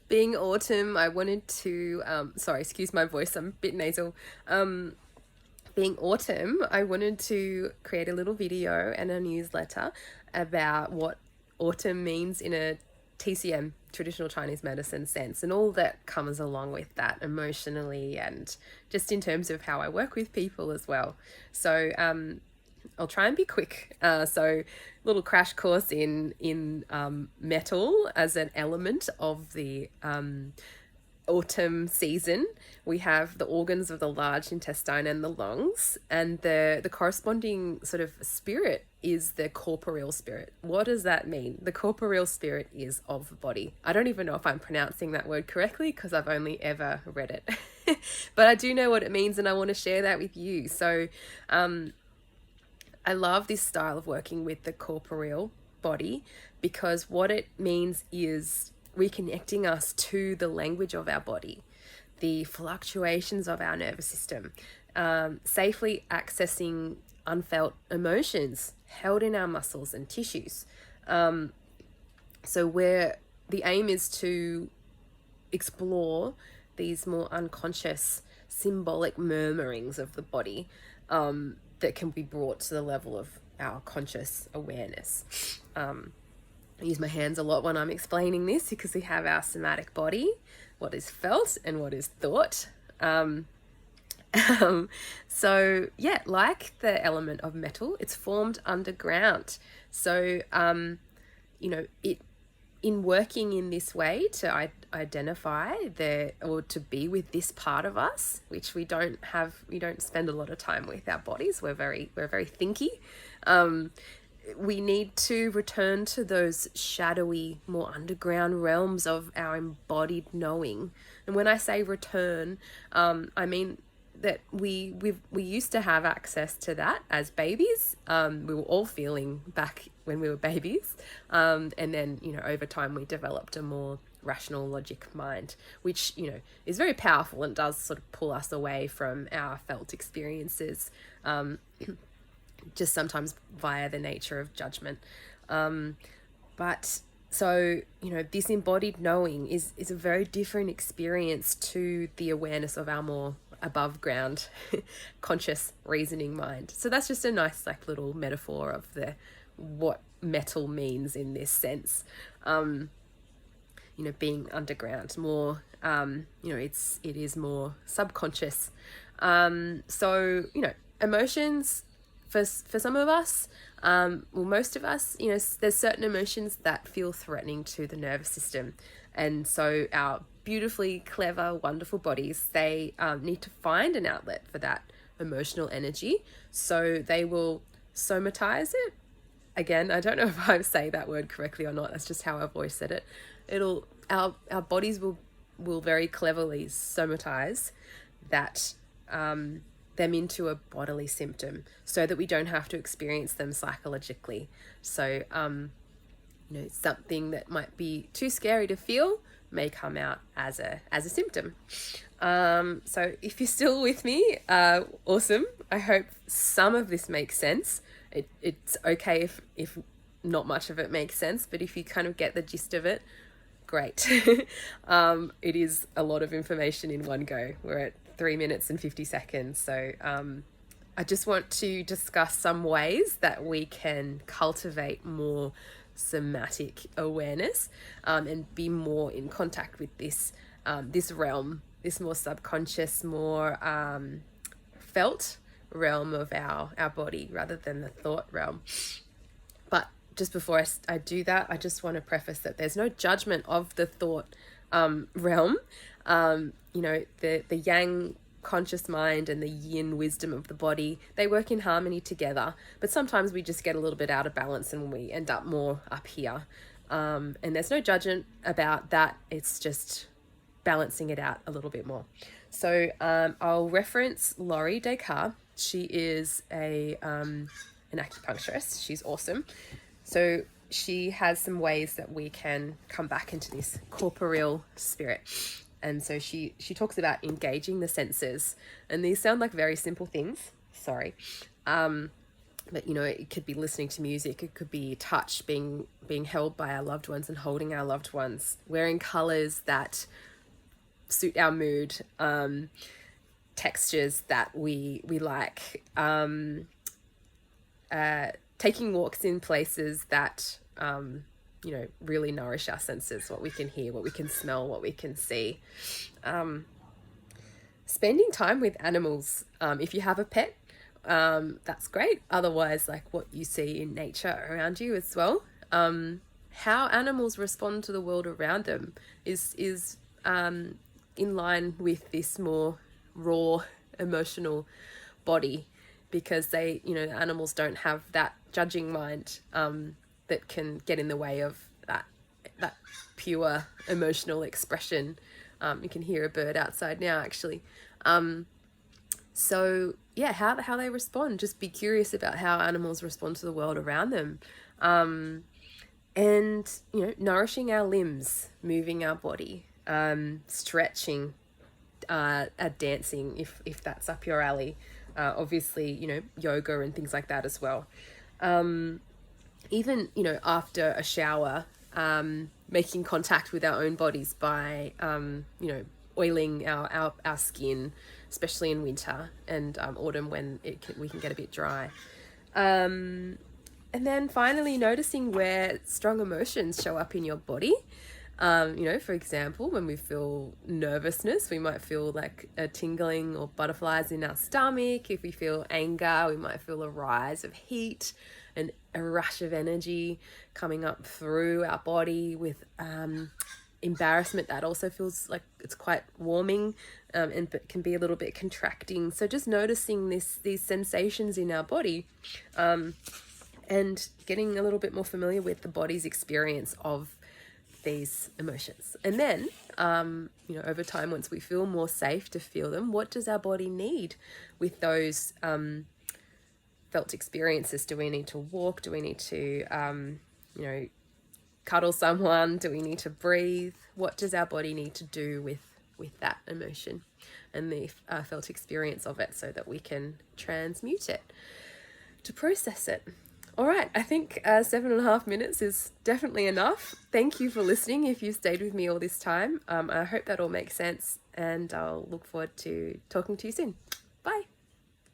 Being autumn, I wanted to, sorry, excuse my voice, I'm a bit nasal. Being autumn, I wanted to create a little video and a newsletter about what autumn means in a TCM, traditional Chinese medicine sense, and all that comes along with that emotionally and just in terms of how I work with people as well. So I'll try and be quick. So little crash course in metal as an element of the autumn season. We have the organs of the large intestine and the lungs, and the corresponding sort of spirit is the corporeal spirit. What does that mean? The corporeal spirit is of the body. I don't even know if I'm pronouncing that word correctly because I've only ever read it. But I do know what it means and I want to share that with you. So I love this style of working with the corporeal body because what it means is reconnecting us to the language of our body, the fluctuations of our nervous system, safely accessing unfelt emotions held in our muscles and tissues. So where the aim is to explore these more unconscious symbolic murmurings of the body that can be brought to the level of our conscious awareness. I use my hands a lot when I'm explaining this because we have our somatic body, what is felt and what is thought. So yeah, like the element of metal, it's formed underground. So, in working in this way to identify or to be with this part of us, which we don't spend a lot of time with our bodies. We're very thinky. We need to return to those shadowy, more underground realms of our embodied knowing. And when I say return, I mean that we used to have access to that as babies. We were all feeling back when we were babies. And then, over time we developed a more rational logic mind, which, is very powerful and does sort of pull us away from our felt experiences. Just sometimes via the nature of judgment. But so, this embodied knowing is a very different experience to the awareness of our more above ground conscious reasoning mind. So that's just a nice little metaphor of what metal means in this sense. Being underground, more, it is more subconscious. So, emotions, for some of us, most of us, there's certain emotions that feel threatening to the nervous system. And so our beautifully clever, wonderful bodies, they need to find an outlet for that emotional energy. So they will somatize it. Again, I don't know if I say that word correctly or not. That's just how I've always said it. Our bodies will very cleverly somatize that them into a bodily symptom so that we don't have to experience them psychologically. So, something that might be too scary to feel may come out as a symptom. So if you're still with me, awesome. I hope some of this makes sense. It's okay if not much of it makes sense, but if you kind of get the gist of it, great. It is a lot of information in one go. We're at 3 minutes and 50 seconds. So I just want to discuss some ways that we can cultivate more somatic awareness and be more in contact with this realm, this more subconscious, more felt realm of our body rather than the thought realm. But just before I do that, I just want to preface that there's no judgment of the thought realm. The yang conscious mind and the yin wisdom of the body, they work in harmony together, but sometimes we just get a little bit out of balance and we end up more up here. And there's no judgment about that. It's just balancing it out a little bit more. So I'll reference Laurie Descartes. She is an acupuncturist. She's awesome. So she has some ways that we can come back into this corporeal spirit. And so she talks about engaging the senses. And these sound like very simple things. Sorry. But, you know, it could be listening to music, it could be touch, being held by our loved ones and holding our loved ones, wearing colors that suit our mood, textures that we like, taking walks in places that, you know, really nourish our senses, what we can hear, what we can smell, what we can see. Spending time with animals, if you have a pet, that's great. Otherwise, like what you see in nature around you as well. How animals respond to the world around them is in line with this more raw emotional body, because they, you know, animals don't have that judging mind that can get in the way of that pure emotional expression. You can hear a bird outside now, actually. So yeah, how they respond. Just be curious about how animals respond to the world around them, and you know, nourishing our limbs, moving our body, stretching, dancing if that's up your alley. Obviously, you know, yoga and things like that as well. Even, you know, after a shower, making contact with our own bodies by, you know, oiling our skin, especially in winter and autumn when we can get a bit dry. And then finally, noticing where strong emotions show up in your body. You know, for example, when we feel nervousness, we might feel like a tingling or butterflies in our stomach. If we feel anger, we might feel a rise of heat and a rush of energy coming up through our body. With embarrassment, that also feels like it's quite warming, and but can be a little bit contracting. So just noticing these sensations in our body, and getting a little bit more familiar with the body's experience of these emotions. And then, you know, over time, once we feel more safe to feel them, what does our body need with those felt experiences? Do we need to walk? Do we need to, you know, cuddle someone? Do we need to breathe? What does our body need to do with that emotion and the felt experience of it, so that we can transmute it, to process it? All right, I think 7.5 minutes is definitely enough. Thank you for listening if you stayed with me all this time. I hope that all makes sense, and I'll look forward to talking to you soon. Bye.